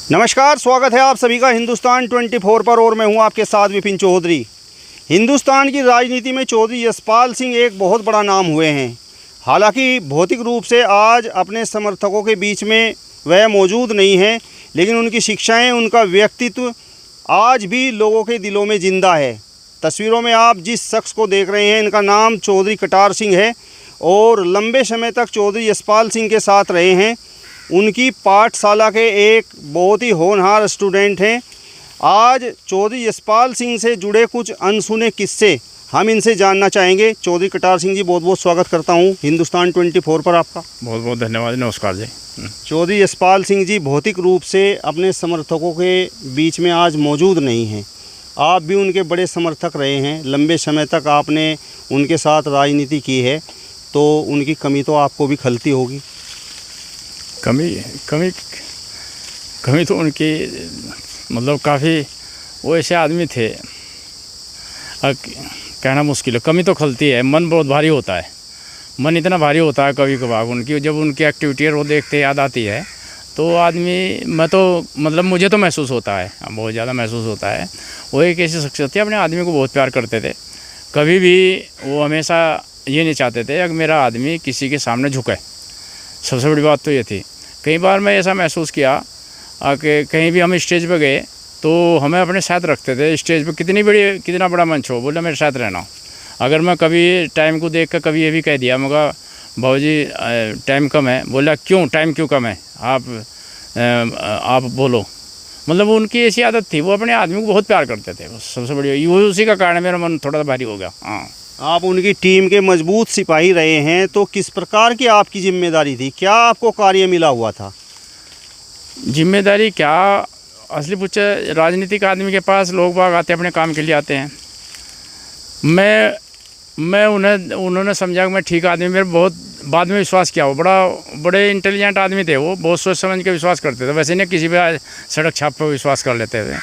नमस्कार, स्वागत है आप सभी का हिंदुस्तान 24 पर और मैं हूं आपके साथ विपिन चौधरी। हिंदुस्तान की राजनीति में चौधरी यशपाल सिंह एक बहुत बड़ा नाम हुए हैं। हालांकि भौतिक रूप से आज अपने समर्थकों के बीच में वह मौजूद नहीं है, लेकिन उनकी शिक्षाएं, उनका व्यक्तित्व आज भी लोगों के दिलों में ज़िंदा है। तस्वीरों में आप जिस शख्स को देख रहे हैं, इनका नाम चौधरी कटार सिंह है और लंबे समय तक चौधरी यशपाल सिंह के साथ रहे हैं। उनकी पाठशाला के एक बहुत ही होनहार स्टूडेंट हैं। आज चौधरी यशपाल सिंह से जुड़े कुछ अनसुने किस्से हम इनसे जानना चाहेंगे। चौधरी कटार सिंह जी, बहुत बहुत स्वागत करता हूं हिंदुस्तान 24 पर आपका। बहुत बहुत धन्यवाद, नमस्कार जी। चौधरी यशपाल सिंह जी भौतिक रूप से अपने समर्थकों के बीच में आज मौजूद नहीं हैं। आप भी उनके बड़े समर्थक रहे हैं, लंबे समय तक आपने उनके साथ राजनीति की है, तो उनकी कमी तो आपको भी खलती होगी। कमी तो उनकी मतलब काफ़ी वो ऐसे आदमी थे, कहना मुश्किल है। कमी तो खलती है, मन बहुत भारी होता है। मन इतना भारी होता है कभी कभार उनकी, जब उनकी एक्टिविटी वो देखते याद आती है तो आदमी, मैं तो मतलब मुझे तो महसूस होता है, बहुत ज़्यादा महसूस होता है। वो एक ऐसी शख्सियत थी, अपने आदमी को बहुत प्यार करते थे। कभी भी वो हमेशा ये नहीं चाहते थे कि मेरा आदमी किसी के सामने झुके। सबसे बड़ी बात तो ये थी। कई बार मैं ऐसा महसूस किया कि कहीं भी हम स्टेज पे गए तो हमें अपने साथ रखते थे। स्टेज पे कितना बड़ा मंच हो, बोला मेरे साथ रहना। अगर मैं कभी टाइम को देख कर कभी ये भी कह दिया, मैं कहा बाबूजी टाइम कम है, बोला क्यों, टाइम क्यों कम है, आप बोलो। मतलब उनकी ऐसी आदत थी, वो अपने आदमी को बहुत प्यार करते थे। सबसे बढ़िया वो उसी का कारण मेरा मन थोड़ा भारी हो गया। हाँ, आप उनकी टीम के मजबूत सिपाही रहे हैं, तो किस प्रकार की आपकी जिम्मेदारी थी? क्या आपको कार्य मिला हुआ था? जिम्मेदारी क्या, असली पूछे राजनीतिक आदमी के पास लोग बाग आते हैं, अपने काम के लिए आते हैं। मैं उन्होंने समझा कि मैं ठीक आदमी, मेरे बहुत बाद में विश्वास किया। वो बड़े इंटेलिजेंट आदमी थे, वो बहुत सोच समझ के विश्वास करते थे। वैसे नहीं किसी पे सड़क छाप पर विश्वास कर लेते थे।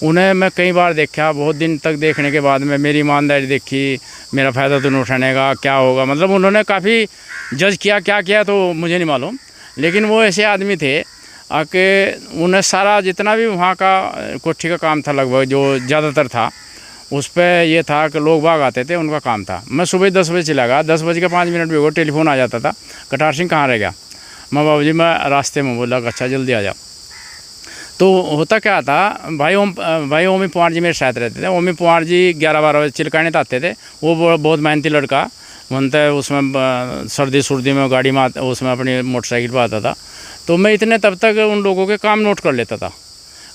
उन्हें मैं कई बार देखा, बहुत दिन तक देखने के बाद में मेरी ईमानदारी देखी, मेरा फ़ायदा तो नहीं उठाने का, क्या होगा। मतलब उन्होंने काफ़ी जज किया, क्या किया तो मुझे नहीं मालूम, लेकिन वो ऐसे आदमी थे कि उन्हें सारा जितना भी वहाँ का कोठी का काम था, लगभग जो ज़्यादातर था, उस पर यह था कि लोग बाग आते थे, उनका काम था। मैं सुबह 10 बजे चला गया, 10:05 भी हो, टेलीफोन आ जाता था, कटार सिंह कहाँ रह गया। मैं बाबूजी मैं रास्ते में, बोला अच्छा जल्दी आ जाओ। तो होता क्या था, भाई ओमी पुआर जी मेरे साथ रहते थे। ओमी पुआर जी 11-12 बजे चिलकाने आते थे। वो बहुत मेहनती लड़का बनता है, उसमें सर्दी में गाड़ी में उसमें अपनी मोटरसाइकिल पर आता था। तो मैं इतने तब तक उन लोगों के काम नोट कर लेता था।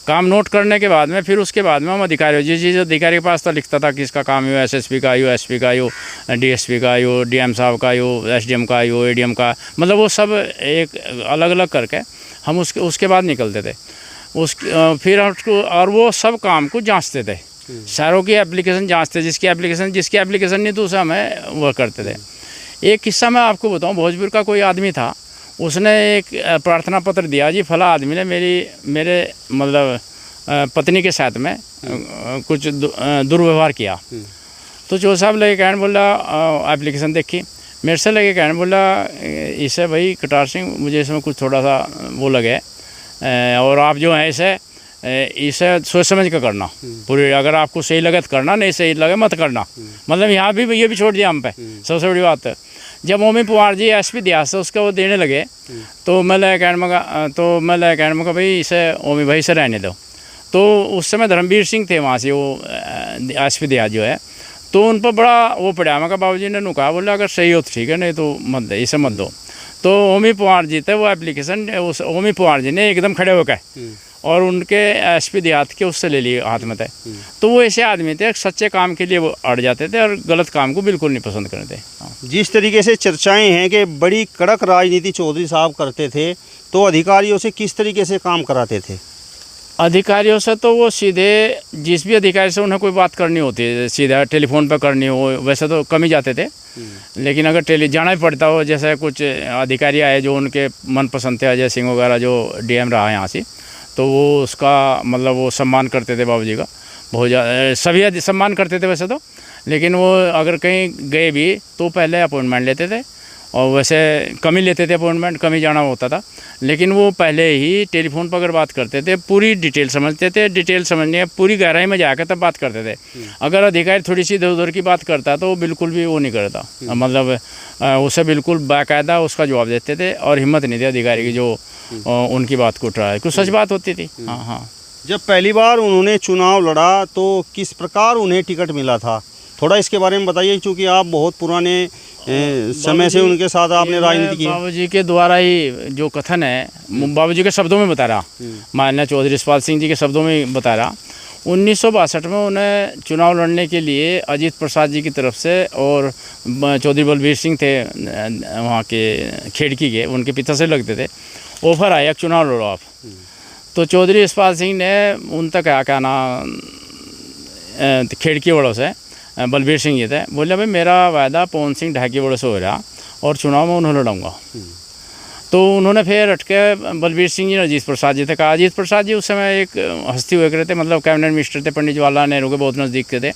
काम नोट करने के बाद में फिर उसके बाद में हम अधिकारी, जिस चीज़ अधिकारी के पास था, लिखता था किसका काम हो, SSP का आयो, SP का आयो, DSP का आयो, DM साहब का आयो, SDM का आयो, ADM का, मतलब वो सब एक अलग अलग करके हम उसके बाद निकलते थे। फिर उसको, और वो सब काम को जांचते थे, सारों की एप्लीकेशन जांचते, जिसकी एप्लीकेशन नहीं तो उसे हमें वो करते थे। एक किस्सा मैं आपको बताऊं, भोजपुर का कोई आदमी था, उसने एक प्रार्थना पत्र दिया, जी फला आदमी ने मेरे मतलब पत्नी के साथ में कुछ दुर्व्यवहार किया। तो चौधरी साहब लगे कहने, बोला एप्लीकेशन देखी, मेरे से लगे कहने, बोला इसे भाई कटार सिंह, मुझे इसमें कुछ थोड़ा सा वो लगे, और आप जो है इसे सोच समझ कर करना पूरी। अगर आपको सही लगे तो करना, नहीं सही लगे मत करना। मतलब यहाँ भी ये भी छोड़ दिया हम पे। सबसे बड़ी बात है, जब ओमी पुआर जी SP दिया से उसका वो देने लगे, तो मैं ले कहने में भाई इसे ओमी भाई से रहने दो। तो उस समय धर्मवीर सिंह थे वहाँ से, वो SP दिया जो है, तो उन पर बड़ा वो पड़ा। मैं बाबूजी ने कहा, बोला अगर सही हो तो ठीक है, नहीं तो मत दे, इसे मत दो। तो ओमी पुआर जी थे, वो एप्लीकेशन उस ओमी पुआर जी ने एकदम खड़े होकर और उनके SP देहात के उससे ले लिए हाथ में थे। तो वो ऐसे आदमी थे, सच्चे काम के लिए वो अड़ जाते थे और गलत काम को बिल्कुल नहीं पसंद करते। जिस तरीके से चर्चाएं हैं कि बड़ी कड़क राजनीति चौधरी साहब करते थे, तो अधिकारियों से किस तरीके से काम कराते थे? अधिकारियों से तो वो सीधे, जिस भी अधिकारी से उन्हें कोई बात करनी होती है, सीधा टेलीफोन पर करनी हो, वैसे तो कम ही जाते थे। लेकिन अगर जाना ही पड़ता हो, जैसे कुछ अधिकारी आए जो उनके मनपसंद थे, अजय सिंह वगैरह जो DM रहा है यहाँ से, तो वो उसका मतलब वो सम्मान करते थे बाबूजी का, बहुत ज़्यादा सभी सम्मान करते थे वैसे तो। लेकिन वो अगर कहीं गए भी तो पहले अपॉइंटमेंट लेते थे और वैसे कम ही लेते थे अपॉइंटमेंट, कम ही जाना होता था, लेकिन वो पहले ही टेलीफोन पर अगर बात करते थे पूरी डिटेल समझते थे, डिटेल समझने पूरी गहराई में जाकर तब बात करते थे। अगर अधिकारी थोड़ी सी इधर उधर की बात करता तो बिल्कुल भी वो नहीं करता, मतलब उसे बिल्कुल बाकायदा उसका जवाब देते थे और हिम्मत नहीं थी अधिकारी की जो उनकी बात को उठा, कुछ सच बात होती थी। हाँ हाँ। जब पहली बार उन्होंने चुनाव लड़ा तो किस प्रकार उन्हें टिकट मिला था, थोड़ा इसके बारे में बताइए, क्योंकि आप बहुत पुराने समय से उनके साथ आपने राजनीति की है। बाबूजी के द्वारा ही जो कथन है, बाबूजी के शब्दों में बता रहा, माननीय चौधरी यशपाल सिंह जी के शब्दों में बता रहा, 1962 में उन्हें चुनाव लड़ने के लिए अजीत प्रसाद जी की तरफ से और चौधरी बलबीर सिंह थे वहाँ के खेड़की के, उनके पिता से लगते थे, ऑफर आया चुनाव लड़ो आप। तो चौधरी यशपाल सिंह ने उन तक क्या ना खेड़की वालों से बलबीर सिंह जी थे, बोले भाई मेरा वायदा पवन सिंह ढाकी वालों से हो रहा और चुनाव में उन्हें लड़ूंगा। तो उन्होंने फिर अटके बलबीर सिंह जी ने अजीत प्रसाद जी थे कहा। अजीत प्रसाद जी उस समय एक हस्ती हुए करे थे, मतलब कैबिनेट मिनिस्टर थे, पंडित जवाहरलाल नेहरू के बहुत नज़दीक के थे।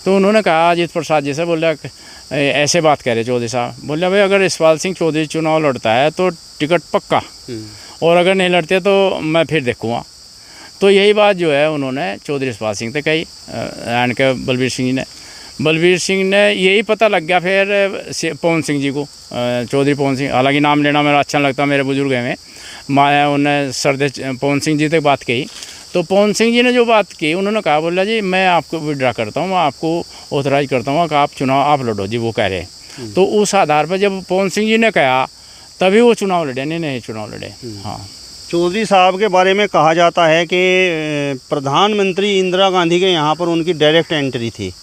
तो उन्होंने कहा अजीत प्रसाद जी से, बोला ऐसे बात कह रहे चौधरी साहब, बोले भाई अगर यशपाल सिंह चौधरी चुनाव लड़ता है तो टिकट पक्का, और अगर नहीं लड़ते तो मैं फिर देखूँगा। तो यही बात जो है उन्होंने चौधरी यशपाल सिंह से कही एंड के बलबीर सिंह जी ने। बलबीर सिंह ने यही पता लग गया फिर पवन सिंह जी को, चौधरी पवन सिंह, हालांकि नाम लेना मेरा अच्छा लगता, मेरे बुजुर्ग हैं मैं, उन्हें सरदे पवन सिंह जी तक बात कही। तो पवन सिंह जी ने जो बात की उन्होंने कहा, बोला जी मैं आपको विड्रा करता हूँ, मैं आपको ऑथराइज करता हूँ कि आप चुनाव आप लड़ो जी, वो कह रहे। तो उस आधार पर जब पवन सिंह जी ने कहा तभी वो चुनाव लड़े, नहीं चुनाव लड़े। हाँ। चौधरी साहब के बारे में कहा जाता है कि प्रधानमंत्री इंदिरा गांधी के यहाँ पर उनकी डायरेक्ट एंट्री थी।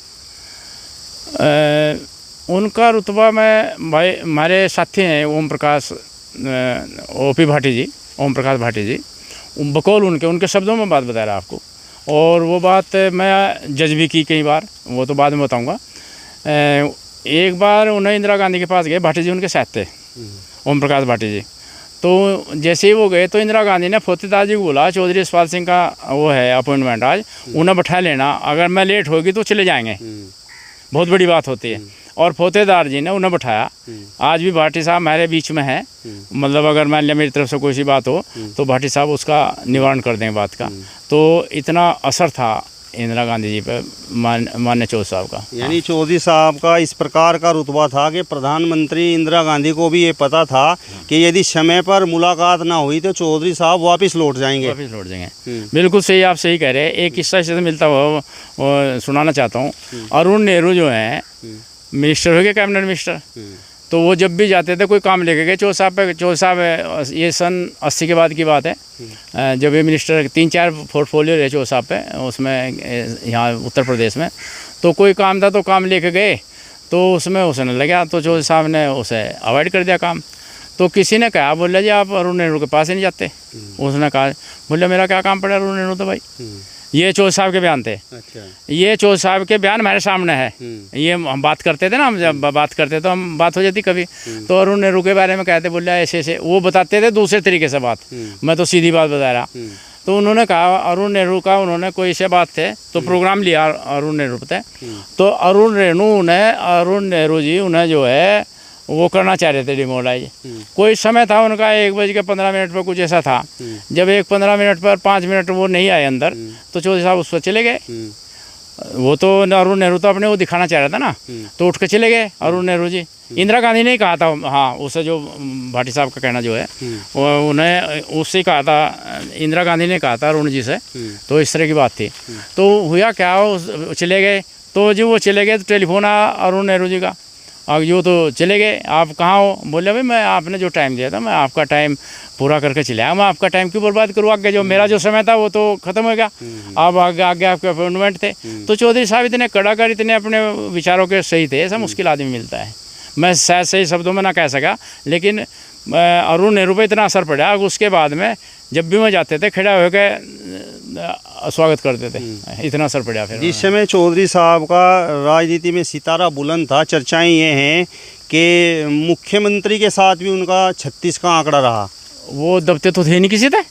उनका रुतबा में भाई हमारे साथी हैं ओम प्रकाश ओपी भाटी जी, ओम प्रकाश भाटी जी, बकौल उनके शब्दों में बात बता रहा आपको, और वो बात मैं जज भी की कई बार, वो तो बाद में बताऊंगा। एक बार उन्हें इंदिरा गांधी के पास गए, भाटी जी उनके साथ थे, ओम प्रकाश भाटी जी। तो जैसे ही वो गए तो इंदिरा गांधी ने फोतेदार जी को बोला, चौधरी यशपाल सिंह का वो है अपॉइंटमेंट आज, उन्हें बैठा लेना, अगर मैं लेट होगी तो चले जाएंगे, बहुत बड़ी बात होती है। और फोतेदार जी ने उन्हें बैठाया। आज भी भाटी साहब हमारे बीच में है, मतलब अगर मान लिया मेरी तरफ से कोई सी बात हो तो भाटी साहब उसका निवारण कर देंगे बात का। तो इतना असर था इंदिरा गांधी जी पर माननीय चौधरी साहब का। यानी चौधरी साहब का इस प्रकार का रुतबा था कि प्रधानमंत्री इंदिरा गांधी को भी ये पता था कि यदि समय पर मुलाकात ना हुई तो चौधरी साहब वापस लौट जाएंगे। बिल्कुल सही, आप सही कह रहे हैं। एक किस्सा इससे मिलता हुआ सुनाना चाहता हूँ। अरुण नेहरू जो हैं मिनिस्टर हो गए, कैबिनेट मिनिस्टर, तो वो जब भी जाते थे कोई काम लेके गए चौधरी साहब पे, चौधरी साहब ये सन 80 के बाद की बात है, जब ये मिनिस्टर 3-4 पोर्टफोलियो रहे चौधरी साहब पे, उसमें यहाँ उत्तर प्रदेश में, तो कोई काम था तो काम लेके गए, तो उसमें उसने लगा, तो चौधरी साहब ने उसे अवॉइड कर दिया काम। तो किसी ने कहा, बोला जी आप अरुण नेहरू के पास ही नहीं जाते। उसने कहा, बोला मेरा क्या काम पड़ा अरुण नेहरू तो भाई। ये चौधरी साहब के बयान थे। अच्छा। ये चौधरी साहब के बयान हमारे सामने है। ये हम बात करते थे ना, हम जब बात करते तो हम बात हो जाती कभी, तो अरुण नेहरू के बारे में कहते, बोला ऐसे ऐसे, वो बताते थे दूसरे तरीके से बात, मैं तो सीधी बात बता रहा। तो उन्होंने कहा अरुण नेहरू का, उन्होंने कोई से बात थे तो प्रोग्राम लिया अरुण नेहरू पे, तो अरुण नेहरू जी उन्हें जो है वो करना चाह रहे थे डिमोलाइज। कोई समय था उनका 1:15 पर कुछ ऐसा था, जब 1:15 पर 5 मिनट वो नहीं आए अंदर, तो चौधरी साहब उस पर चले गए। वो तो अरुण नेहरू तो अपने वो दिखाना चाह रहा था ना, तो उठ के चले गए अरुण नेहरू जी। इंदिरा गांधी ने ही कहा था, हाँ उसे जो भाटी साहब का कहना जो है वो उन्हें उससे ही कहा था, इंदिरा गांधी ने कहा था अरुण जी से, तो इस तरह की बात थी। तो हुआ क्या, चले गए, तो जो वो चले गए तो टेलीफोन आया अरुण नेहरू जी का, अब जो तो चले गए, आप कहाँ हो? बोले भाई मैं आपने जो टाइम दिया था मैं आपका टाइम पूरा करके चले आया, मैं आपका टाइम क्यों बर्बाद करूँ? आगे जो मेरा जो समय था वो तो ख़त्म हो गया, अब आगे आपके अपॉइंटमेंट थे। तो चौधरी साहब इतने कड़ाकर, इतने अपने विचारों के सही थे, ऐसा मुश्किल आदमी मिलता है। मैं शायद सही शब्दों में ना कह सका, लेकिन अरुण नेहरू पर इतना असर पड़ा, उसके बाद में जब भी मैं जाते थे खड़ा होकर स्वागत करते थे, इतना असर पड़ा। फिर जिस समय चौधरी साहब का राजनीति में सितारा बुलंद था, चर्चाएं ये हैं कि मुख्यमंत्री के साथ भी उनका 36 का आंकड़ा रहा। वो दबते तो थे नहीं किसी थे,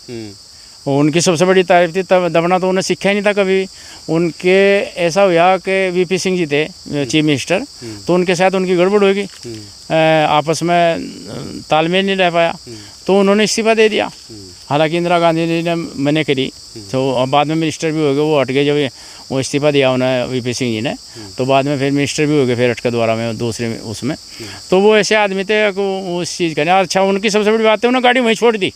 और उनकी सबसे बड़ी तारीफ थी, तब दबना तो उन्हें सीखा ही नहीं था कभी। उनके ऐसा हुआ कि वीपी सिंह जी थे चीफ मिनिस्टर, तो उनके साथ उनकी गड़बड़ होगी, आपस में तालमेल नहीं रह पाया, तो उन्होंने इस्तीफा दे दिया। हालांकि इंदिरा गांधी जी ने मना करी, तो बाद में मिनिस्टर भी हो गए, वो हट गए। जब वो इस्तीफा दिया उन्हें वीपी सिंह जी ने, तो बाद में फिर मिनिस्टर भी हो गए, फिर हट के दोबारा में दूसरे उसमें। तो वो ऐसे आदमी थे उस चीज़ का। अच्छा, उनकी सबसे बड़ी बात है, उन्होंने गाड़ी वहीं छोड़ दी।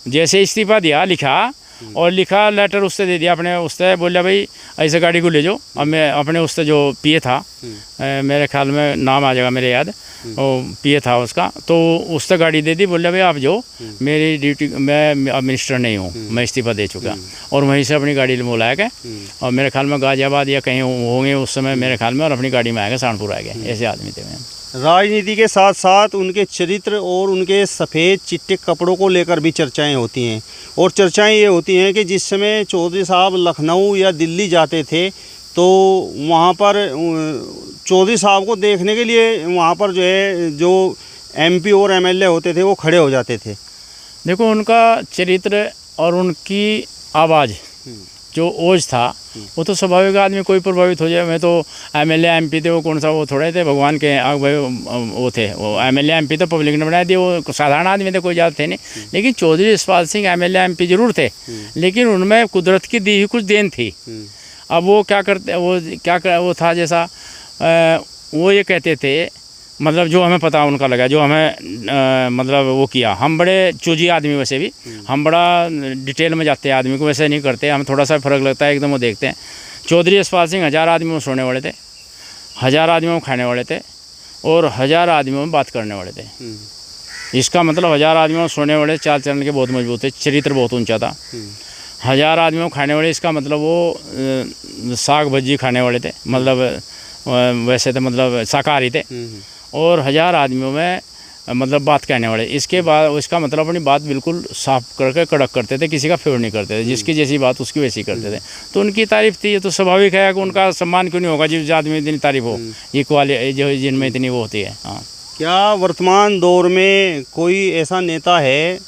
जैसे इस्तीफा दिया, लिखा और लिखा लेटर उससे दे दिया अपने, उससे बोला भाई ऐसे गाड़ी को ले जाओ। अब मैं अपने उससे जो पीए था, मेरे ख्याल में नाम आ जाएगा मेरे याद, वो पीए था उसका, तो उससे गाड़ी दे दी। बोला भाई आप जो मेरी ड्यूटी, मैं अब मिनिस्टर नहीं हूँ, मैं इस्तीफा दे चुका। और वहीं से अपनी गाड़ी बुलाया गया, और मेरे ख्याल में गाजियाबाद या कहीं होंगे उस समय मेरे ख्याल में, और अपनी गाड़ी में आ गए, सहारनपुर आ गए। ऐसे आदमी थे। मैं राजनीति के साथ साथ उनके चरित्र और उनके सफ़ेद चिट्टे कपड़ों को लेकर भी चर्चाएं होती हैं, और चर्चाएं ये होती हैं कि जिस समय चौधरी साहब लखनऊ या दिल्ली जाते थे, तो वहाँ पर चौधरी साहब को देखने के लिए वहाँ पर जो है जो एमपी और एमएलए होते थे वो खड़े हो जाते थे। देखो, उनका चरित्र और उनकी आवाज़, जो ओज था, वो तो स्वाभाविक आदमी कोई प्रभावित हो जाए। मैं तो एमएलए एमपी थे, वो कौन सा वो थोड़े थे भगवान के वो थे, वो एमएलए एमपी तो पब्लिक ने बनाए दिए, वो साधारण आदमी थे, कोई ज़्यादा थे नहीं। लेकिन चौधरी यशपाल सिंह एमएलए एमपी जरूर थे, लेकिन उनमें कुदरत की दी हुई कुछ देन थी। अब वो क्या करते, वो था जैसा वो ये कहते थे, मतलब जो हमें पता उनका लगा, जो हमें मतलब वो किया, हम बड़े चूजी आदमी, वैसे भी हम बड़ा डिटेल में जाते हैं, आदमी को वैसे नहीं करते, हम थोड़ा सा फ़र्क लगता है एकदम वो देखते हैं। चौधरी यशपाल सिंह 1000 आदमियों में सोने वाले थे, 1000 आदमियों में खाने वाले थे, और 1000 आदमियों में बात करने वाले थे। इसका मतलब 1000 आदमियों में सोने वाले, चाल चलन के बहुत मजबूत थे, चरित्र बहुत ऊँचा था। 1000 आदमियों में खाने वाले, इसका मतलब वो साग भज्जी खाने वाले थे, मतलब वैसे तो मतलब शाकाहारी थे। और 1000 आदमियों में मतलब बात कहने वाले, इसके बाद इसका मतलब अपनी बात बिल्कुल साफ करके कड़क करते थे, किसी का फेवर नहीं करते थे, जिसकी जैसी बात उसकी वैसी करते थे। तो उनकी तारीफ थी, ये तो स्वाभाविक है कि उनका सम्मान क्यों नहीं होगा जिस आदमी में इतनी तारीफ हो, ये जो जिनमें इतनी वो होती है। हाँ, क्या वर्तमान दौर में कोई ऐसा नेता है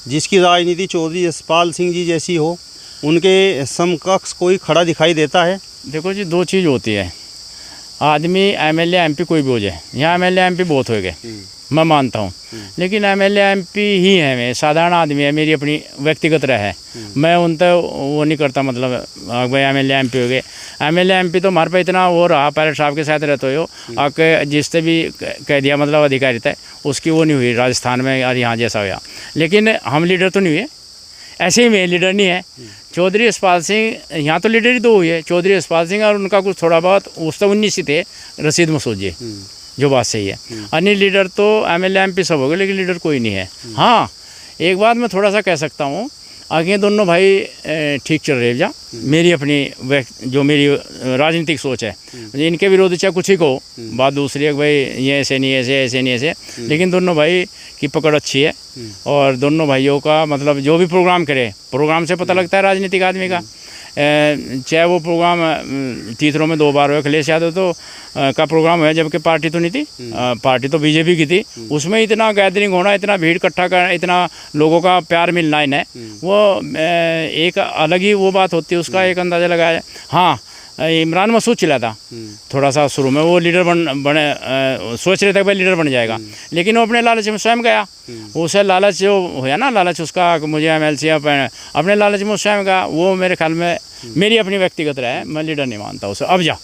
जिसकी राजनीति चौधरी यशपाल सिंह जी जैसी हो, उनके समकक्ष कोई खड़ा दिखाई देता है? देखो जी, 2 चीज़ होती है, आदमी एमएलए एमपी कोई भी हो जाए, यहाँ एमएलए एमपी बहुत हो गए, मैं मानता हूँ, लेकिन एमएलए एमपी ही है, मैं साधारण आदमी है, मेरी अपनी व्यक्तिगत राय है, मैं उन तक वो नहीं करता, मतलब भाई एमएलए एमपी हो गए। एमएलए एमपी तो हमारे पे इतना वो रहा, पायलट साहब के साथ रहते हो, आके जिससे भी कह दिया मतलब अधिकारिता है उसकी वो नहीं हुई राजस्थान में, और यहाँ जैसा हुआ। लेकिन हम लीडर तो नहीं हुए, ऐसे ही में लीडर नहीं है। चौधरी यशपाल सिंह यहाँ तो लीडर ही 2 हुए, चौधरी यशपाल सिंह और उनका कुछ थोड़ा बहुत, उस तो 19 ही थे, रशीद मसूद जी, जो बात सही है। अन्य लीडर तो एमएलए एमपी सब हो गए, लेकिन लीडर कोई नहीं है। हाँ, एक बात मैं थोड़ा सा कह सकता हूँ, आगे दोनों भाई ठीक चल रहे जा, मेरी अपनी जो मेरी राजनीतिक सोच है, इनके विरोध चाहे कुछ ही को, बात दूसरी है कि भाई ये ऐसे नहीं, ऐसे नहीं, ऐसे, लेकिन दोनों भाई की पकड़ अच्छी है, और दोनों भाइयों का मतलब जो भी प्रोग्राम करे, प्रोग्राम से पता लगता है राजनीतिक आदमी का। चाहे वो प्रोग्राम तीसरों में 2 बार हुआ, अखिलेश यादव तो का प्रोग्राम है, जबकि पार्टी तो नहीं थी, पार्टी तो बीजेपी की थी, उसमें इतना गैदरिंग होना, इतना भीड़ इकट्ठा करना, इतना लोगों का प्यार मिलना इन्हें, वो एक अलग ही वो बात होती है, उसका एक अंदाज़ा लगाया। हाँ, इमरान मसूद चला था थोड़ा सा शुरू में, वो लीडर बने सोच रहे थे भाई लीडर बन जाएगा, लेकिन वो अपने लालच में स्वयं गया, उसे लालच जो होया ना, लालच उसका मुझे एमएलसी अपने लालच में स्वयं गया। वो मेरे ख्याल में, मेरी अपनी व्यक्तिगत राय है, मैं लीडर नहीं मानता उसे। अब जा,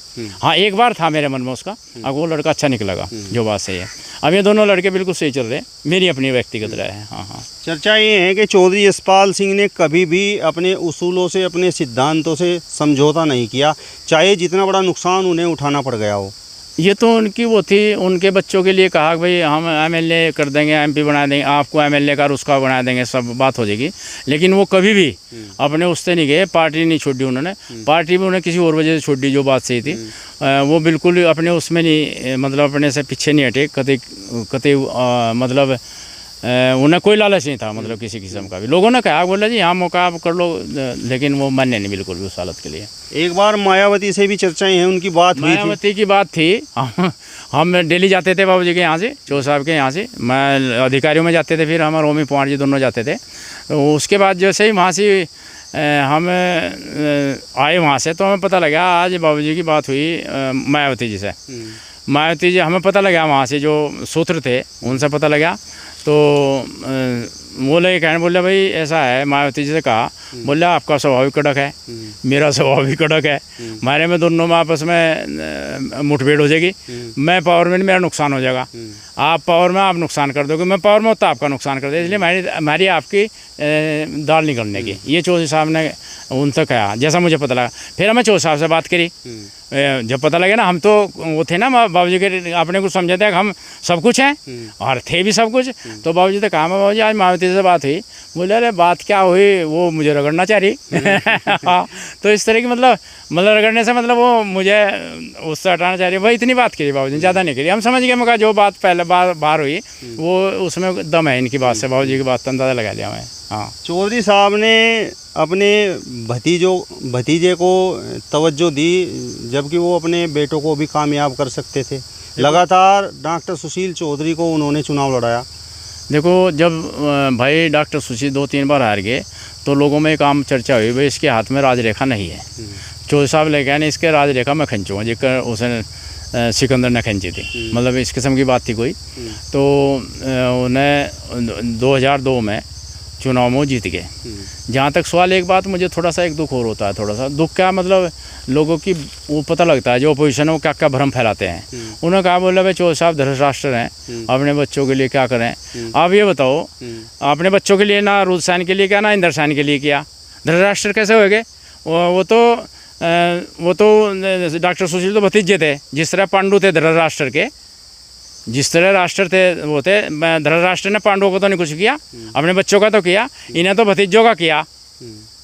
हाँ, एक बार था मेरे मन में उसका, अब वो लड़का अच्छा निकलेगा, जो बात सही है। अब ये दोनों लड़के बिल्कुल सही चल रहे हैं, मेरी अपनी व्यक्तिगत राय है। हाँ हाँ, चर्चा ये है कि चौधरी यशपाल सिंह ने कभी भी अपने उसूलों से, अपने सिद्धांतों से समझौता नहीं किया, चाहे जितना बड़ा नुकसान उन्हें उठाना पड़ गया हो। ये तो उनकी वो थी, उनके बच्चों के लिए कहा कि भाई हम एमएलए कर देंगे, एमपी बना देंगे, आपको एमएलए का उसका बना देंगे, सब बात हो जाएगी। लेकिन वो कभी भी अपने उससे नहीं गए, पार्टी नहीं छोड़ी उन्होंने, पार्टी भी उन्हें किसी और वजह से छोड़ी, जो बात सही थी। वो बिल्कुल अपने उसमें नहीं, मतलब अपने से पीछे नहीं हटे, कतई मतलब उन्हें कोई लालच नहीं था, मतलब किसी किस्म का भी। लोगों ने कहा, बोला जी हाँ मौका आप कर लो, लेकिन वो मान्य नहीं बिल्कुल भी उस हालत के लिए। एक बार मायावती से भी चर्चाएं हैं, उनकी बात हुई थी। मायावती की बात थी। हम डेली जाते थे बाबूजी के यहाँ से, चो साहब के यहाँ से, मैं अधिकारियों में जाते थे, फिर हम और ओमी पवार जी दोनों जाते थे। तो उसके बाद जैसे ही वहाँ से हम आए वहाँ से, तो हमें पता लगा आज बाबूजी की बात हुई मायावती जी से। मायावती जी, हमें पता लगा वहाँ से जो सूत्र थे उनसे पता लगा। तो बोले कहने, बोले भाई ऐसा है, मायावती जी से कहा, बोले आपका स्वभाव भी कड़क है, मेरा स्वभाव भी कड़क है, हमारे में दोनों में आपस में मुठभेड़ हो जाएगी। मैं पावर में, मेरा नुकसान हो जाएगा, आप पावर में आप नुकसान कर दोगे, मैं पावर में होता आपका नुकसान कर दे, इसलिए हमारी आपकी दाल नहीं करने की। ये चौधरी साहब ने उनसे कहा, जैसा मुझे पता लगा। फिर हमें चौधरी साहब से बात करी, जब पता लगा ना, हम तो वो थे ना बाबूजी के, अपने को समझते हैं कि हम सब कुछ हैं और थे भी सब कुछ। तो बाबूजी ने कहा, मैं बाबूजी आज मायावती से बात हुई। बोले अरे बात क्या हुई, वो मुझे रगड़ना चाह रही। हाँ, तो इस तरह की मतलब रगड़ने से मतलब वो मुझे उससे हटाना चाह रही। वही इतनी बात करी बाबूजी, ज़्यादा नहीं करी। हम समझ गए, मगर जो बात पहले बाहर हुई वो उसमें दम है इनकी बात से, बाबूजी की बात अंदाज़ा लगा लिया मैं। हाँ, चौधरी साहब ने अपने भतीजे को तवज्जो दी, जबकि वो अपने बेटों को भी कामयाब कर सकते थे। लगातार डॉक्टर सुशील चौधरी को उन्होंने चुनाव लड़ाया। देखो, जब भाई डॉक्टर सुशील 2-3 बार हार गए, तो लोगों में एक आम चर्चा हुई, भाई इसके हाथ में राजरेखा नहीं है। चौधरी साहब ले गए, इसके राजरेखा मैं खींचूँगा, जिसकर उसने सिकंदर ने खींची थी, मतलब इस किस्म की बात थी कोई। तो उन्हें 2002 में चुनाव में जीत गए। जहाँ तक सवाल, एक बात मुझे थोड़ा सा एक दुख और होता है, थोड़ा सा दुख क्या, मतलब लोगों की वो पता लगता है जो अपोजिशन है वो क्या क्या भ्रम फैलाते हैं। उन्होंने कहा, बोला भाई चौधरी साहब धृतराष्ट्र हैं, अपने बच्चों के लिए क्या करें। आप ये बताओ, अपने बच्चों के लिए ना रुद्रसेन के लिए किया, ना इंद्रसेन के लिए किया, धृतराष्ट्र कैसे हो गए? वो तो डॉक्टर सुशील तो भतीजे थे, जिस तरह पांडु थे धृतराष्ट्र के, जिस तरह राष्ट्र थे वो थे। धृतराष्ट्र ने पांडवों को तो नहीं कुछ किया, अपने बच्चों का तो किया, इन्हें तो भतीजों का किया,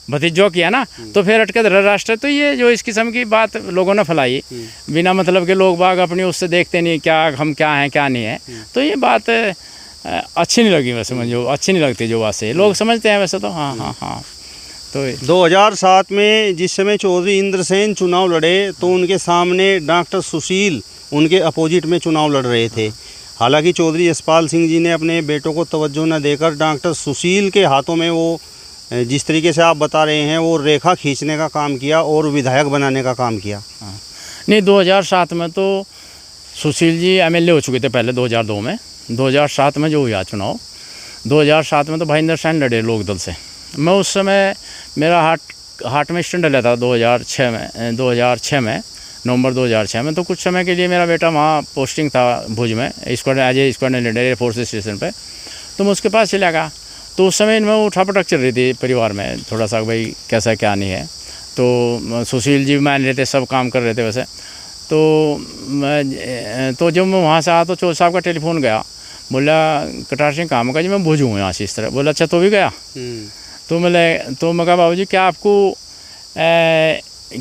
भतीजों किया ना। तो फिर हटके धृतराष्ट्र, तो ये जो इस किस्म की बात लोगों ने फैलाई बिना मतलब के, लोग बाग अपनी उससे देखते नहीं क्या हम क्या हैं क्या नहीं है। तो ये बात अच्छी नहीं लगी वैसे मुझे, अच्छी नहीं लगती जो बात से लोग समझते हैं वैसे तो। हाँ। तो 2007 में जिस समय चौधरी इंद्रसेन चुनाव लड़े, तो उनके सामने डॉक्टर सुशील उनके अपोजिट में चुनाव लड़ रहे थे। हालांकि चौधरी यशपाल सिंह जी ने अपने बेटों को तवज्जो न देकर डॉक्टर सुशील के हाथों में वो जिस तरीके से आप बता रहे हैं वो रेखा खींचने का काम किया और विधायक बनाने का काम किया। नहीं, 2007 में तो सुशील जी MLA हो चुके थे पहले 2002 में। 2007 में जो हुआ चुनाव, 2007 में तो भाई इंद्रसेन लड़े लोकदल से। मैं उस समय मेरा हार्ट में स्टंट डला था 2006 में नवंबर 2006 में। तो कुछ समय के लिए मेरा बेटा वहाँ पोस्टिंग था भुज में, squad as a squad leader air force station पे। तो मैं उसके पास चला गया। तो उस समय इनमें उठापटक चल रही थी परिवार में थोड़ा सा, भाई कैसा क्या नहीं है। तो सुशील जी मान रहे थे, सब काम कर रहे थे वैसे। तो जब मैं वहाँ से आया तो चौधरी साहब का टेलीफोन गया, बोला कटार सिंह काम का जी, मैं भुज हूँ यहाँ से, इस तरह। बोला अच्छा, तो भी गया। तो मैं कहा बाबूजी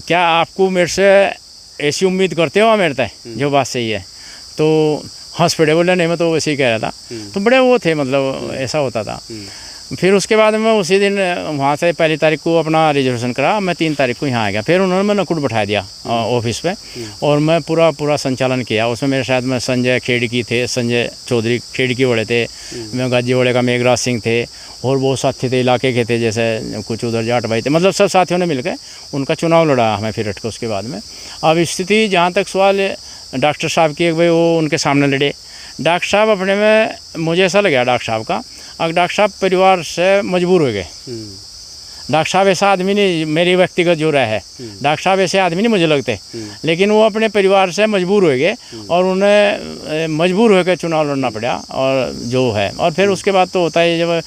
क्या आपको मेरे से ऐसी उम्मीद करते हो मेरे तय, जो बात सही है। तो हंस पड़े, बोले नहीं मैं तो वैसे ही कह रहा था। तो बड़े वो थे, मतलब ऐसा होता था। फिर उसके बाद मैं उसी दिन वहाँ से 1 तारीख को अपना रिजर्वेशन करा, मैं 3 तारीख को यहाँ आ गया। फिर उन्होंने मैं नकुट बैठा दिया ऑफिस पे, और मैं पूरा संचालन किया। उसमें मेरे शायद में संजय खेड़की थे, संजय चौधरी खेड़की बड़े थे, मैं गाजीवाड़े का मेघराज सिंह थे, और बहुत साथी थे इलाके के थे, जैसे कुछ उधर जाट भाई थे, मतलब सब साथियों ने मिलकर उनका चुनाव लड़ा हमें फिर हटकर उसके बाद में। अब स्थिति जहाँ तक सवाल डॉक्टर साहब की, भाई वो उनके सामने लड़े। डॉक्टर साहब अपने में, मुझे ऐसा लगा डॉक्टर साहब का, अब डॉक्टर साहब परिवार से मजबूर हो गए। डॉक्टर साहब ऐसा आदमी नहीं, मेरी व्यक्तिगत जो राय है, डॉक्टर साहब ऐसे आदमी नहीं मुझे लगते, लेकिन वो अपने परिवार से मजबूर हो गए और उन्हें मजबूर होकर चुनाव लड़ना पड़ा, और जो है। और फिर उसके बाद तो होता है, जब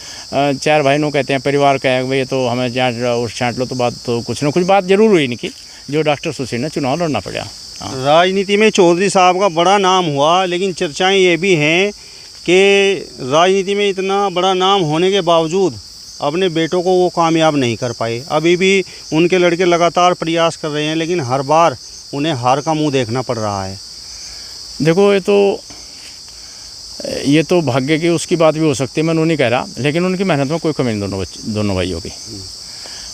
4 भाई नो कहते हैं, परिवार कहे भाई तो हमें छाँट लो, तो बात तो कुछ ना कुछ बात जरूर हुई इनकी, जो डॉक्टर सुशील ने चुनाव लड़ना पड़ा। राजनीति में चौधरी साहब का बड़ा नाम हुआ, लेकिन चर्चाएं ये भी हैं कि राजनीति में इतना बड़ा नाम होने के बावजूद अपने बेटों को वो कामयाब नहीं कर पाए। अभी भी उनके लड़के लगातार प्रयास कर रहे हैं, लेकिन हर बार उन्हें हार का मुंह देखना पड़ रहा है। देखो, ये तो ये तो भाग्य की उसकी बात भी हो सकती है, मैं नहीं कह रहा, लेकिन उनकी मेहनत में कोई कमी नहीं दोनों भाइयों की।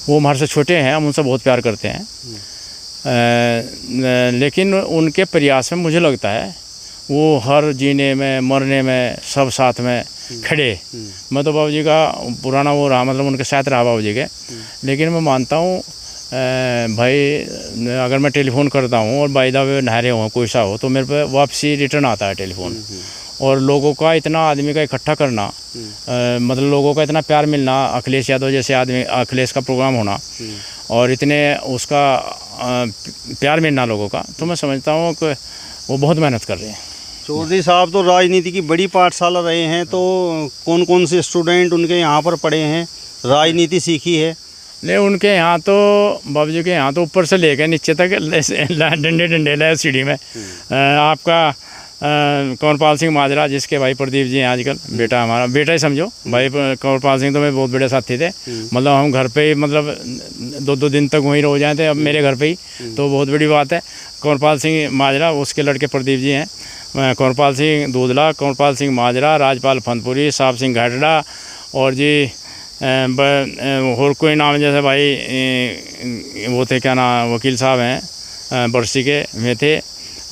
वो हमारे से छोटे हैं, हम उनसे बहुत प्यार करते हैं, लेकिन उनके प्रयास में मुझे लगता है वो हर जीने में मरने में सब साथ में खड़े। मैं तो बाबूजी का पुराना वो रहा, मतलब उनके साथ रहा बाबूजी के, लेकिन मैं मानता हूँ भाई अगर मैं टेलीफोन करता हूँ और बाय द वे नहरे हो कोई सा हो तो मेरे पे वापसी रिटर्न आता है टेलीफोन। और लोगों का इतना आदमी का इकट्ठा करना, मतलब लोगों का इतना प्यार मिलना, अखिलेश यादव जैसे आदमी, अखिलेश का प्रोग्राम होना और इतने उसका प्यार मिलना लोगों का, तो मैं समझता हूँ कि वो बहुत मेहनत कर रहे हैं। चौधरी साहब तो राजनीति की बड़ी पाठशाला रहे हैं, तो कौन कौन से स्टूडेंट उनके यहाँ पर पढ़े हैं, राजनीति सीखी है? नहीं, उनके यहाँ तो बाबूजी के यहाँ तो ऊपर से लेकर नीचे तक डंडे डंडे लाए सीढ़ी में। आपका कंवरपाल सिंह माजरा, जिसके भाई प्रदीप जी हैं आजकल, बेटा हमारा, बेटा ही समझो भाई। कंवरपाल सिंह तो मेरे बहुत बड़े साथी थे, मतलब हम घर पे ही मतलब 2-2 दिन तक वहीं रह जाए थे, अब मेरे घर पे ही, तो बहुत बड़ी बात है। कंवरपाल सिंह माजरा, उसके लड़के प्रदीप जी हैं, कंवरपाल सिंह दूधला, कंवरपाल सिंह माजरा, राजपाल फनपुरी, साहब सिंह घाटड़ा, और जी और कोई नाम जैसे भाई वो थे, क्या नाम, वकील साहब हैं बरसी के में थे,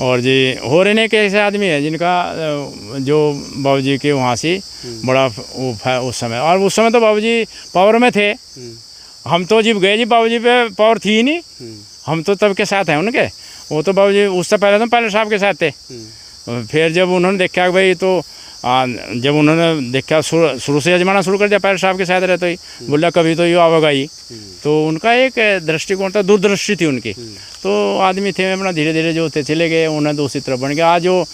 और जी हो रहे के ऐसे आदमी हैं जिनका जो बाबूजी के वहाँ से बड़ा वो उस समय, और उस समय तो बाबूजी पावर में थे। हम तो जब गए जी बाबूजी पे पावर थी ही नहीं, हम तो तब के साथ हैं उनके। वो तो बाबूजी उससे पहले तो पायलट साहब के साथ थे। फिर जब उन्होंने देखा कि भाई, तो जब उन्होंने देखा शुरू से आजमाना शुरू कर दिया, पायलट साहब के साथ रहते ही बोला कभी तो ये आवेगा ही। तो उनका एक दृष्टिकोण था, दूरदृष्टि थी उनकी। तो आदमी थे अपना धीरे धीरे जो थे चले गए, उन्हें दूसरी तरफ बन गया। आज जो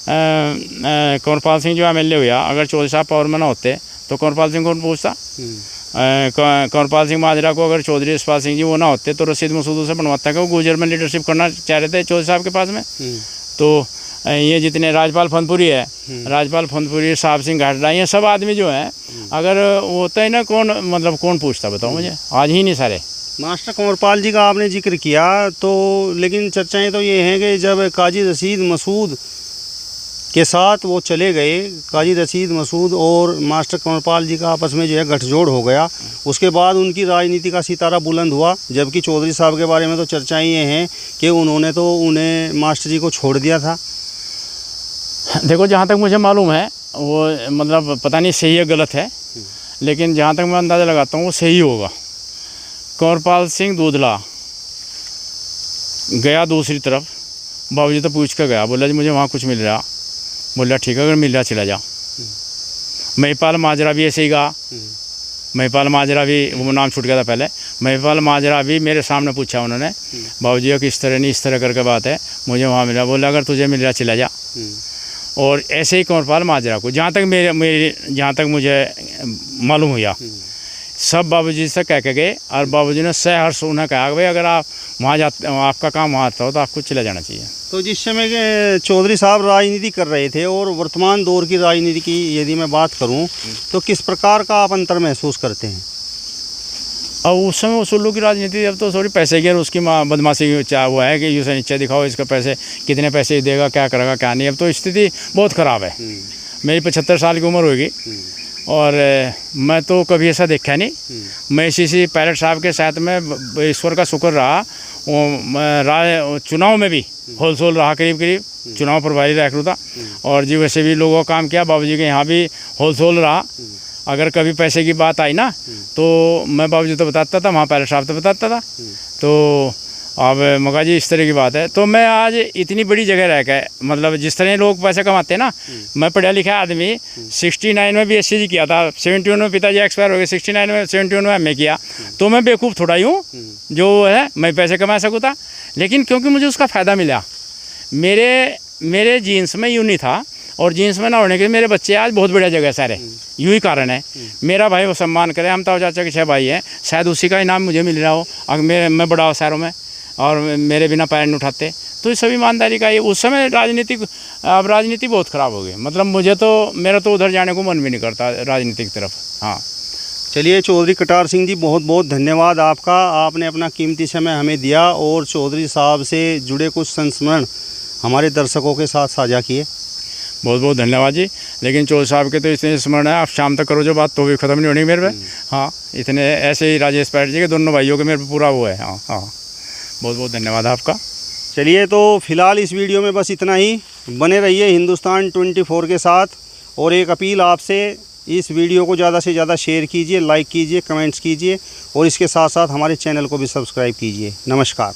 कंवरपाल सिंह जो MLA हुआ, अगर चौधरी साहब पावर में ना होते तो कंवरपाल सिंह कौन पूछता? कंवरपाल सिंह माजरा को अगर चौधरी यशपाल सिंह जी वो ना होते तो रशीद मसूद से बनवाता कि वो गुजर में लीडरशिप करना चाह रहे थे चौधरी साहब के पास में। तो ये जितने राजपाल फनपुरी है, राजपाल फनपुरी, साहब सिंह घाटड़ा, ये सब आदमी जो हैं, अगर होता है ना, कौन मतलब कौन पूछता बताओ मुझे? आज ही नहीं सारे। मास्टर कंवरपाल जी का आपने जिक्र किया, तो लेकिन चर्चाएं तो ये हैं कि जब काजी रशीद मसूद के साथ वो चले गए, काजी रशीद मसूद और मास्टर कंवरपाल जी का आपस में जो है गठजोड़ हो गया, उसके बाद उनकी राजनीति का सितारा बुलंद हुआ। जबकि चौधरी साहब के बारे में तो चर्चाएं ये हैं कि उन्होंने तो उन्हें मास्टर जी को छोड़ दिया था। देखो, जहाँ तक मुझे मालूम है वो, मतलब पता नहीं सही है गलत है, लेकिन जहाँ तक मैं अंदाज़ा लगाता हूँ वो सही होगा। कंवरपाल सिंह दूधला गया दूसरी तरफ, बाबूजी तो पूछ कर गया, बोला जी मुझे वहाँ कुछ मिल रहा, बोला ठीक है अगर मिल रहा चला जा। महिपाल माजरा भी ऐसे ही कहा, महिपाल माजरा भी, वो नाम छूट गया था पहले, महिपाल माजरा भी मेरे सामने पूछा उन्होंने, बाबूजी कि इस तरह नहीं, इस तरह करके बात है, मुझे वहाँ मिला, बोला अगर तुझे मिल रहा चला जा। और ऐसे ही कंवरपाल माजरा को, जहाँ तक मुझे मालूम हुआ, सब बाबूजी से कह के गए, और बाबूजी ने सहर्ष उन्हें कहा कि भाई अगर आप वहाँ जाते, आपका काम वहाँ आता हो तो आपको चले जाना चाहिए। तो जिस समय के चौधरी साहब राजनीति कर रहे थे और वर्तमान दौर की राजनीति की यदि मैं बात करूं, तो किस प्रकार का आप अंतर महसूस करते हैं? अब उस समय उसूलों की राजनीति, अब तो सॉरी पैसे की और उसकी बदमाशी चाह वो है कि यूँ नीचे दिखाओ, इसका पैसे कितने पैसे देगा, क्या करेगा क्या नहीं। अब तो स्थिति बहुत ख़राब है। मेरी 75 साल की उम्र होगी और मैं तो कभी ऐसा देखा नहीं। मैं इसी पायलट साहब के साथ में ईश्वर का शुक्र रहा, वो चुनाव में भी होलसेल रहा, करीब चुनाव प्रभारी रहा, और जी वैसे भी लोगों का काम किया। बाबूजी के यहाँ भी होलसेल रहा। अगर कभी पैसे की बात आई ना तो मैं बाबूजी तो बताता था, वहाँ पायलट साहब तो बताता था। तो अब मगा जी इस तरह की बात है। तो मैं आज इतनी बड़ी जगह रह के, मतलब जिस तरह लोग पैसे कमाते हैं ना, मैं पढ़ा लिखा आदमी, 69 में भी SCG किया था, 71 में पिताजी एक्सपायर हो गए, 69 में 71 में MA किया। तो मैं बेवकूफ़ थोड़ा ही हूँ जो है मैं पैसे कमा सकूँ था, लेकिन क्योंकि मुझे उसका फ़ायदा मिला। मेरे जीन्स में यूँ नहीं था, और जीन्स में ना होने के मेरे बच्चे आज बहुत बढ़िया जगह सारे, यूँ ही कारण है। मेरा भाई वो सम्मान करे, हम ताऊ चाचा के 6 भाई हैं, शायद उसी का इनाम मुझे मिल रहा हो। अगर मैं बड़ा हो शहरों में और मेरे बिना पैर नहीं उठाते, तो ये सब ईमानदारी का। ये उस समय अब राजनीति बहुत ख़राब हो गई, मतलब मेरा तो उधर जाने को मन भी नहीं करता राजनीति की तरफ। हाँ, चलिए चौधरी कटार सिंह जी, बहुत बहुत धन्यवाद आपका। आपने अपना कीमती समय हमें दिया और चौधरी साहब से जुड़े कुछ संस्मरण हमारे दर्शकों के साथ साझा किए। बहुत बहुत धन्यवाद जी। लेकिन चौधरी साहब के तो इतने स्मरण है, आप शाम तक करो जो बात तो भी ख़त्म नहीं होनी मेरे पे। हाँ, इतने ऐसे ही राजेश पायलट जी के दोनों भाइयों के मेरे पे पूरा वो है। हाँ हाँ, बहुत बहुत धन्यवाद आपका। चलिए, तो फिलहाल इस वीडियो में बस इतना ही। बने रहिए हिंदुस्तान 24 के साथ। और एक अपील आपसे, इस वीडियो को ज़्यादा से ज़्यादा शेयर कीजिए, लाइक कीजिए, कमेंट्स कीजिए और इसके साथ साथ हमारे चैनल को भी सब्सक्राइब कीजिए। नमस्कार।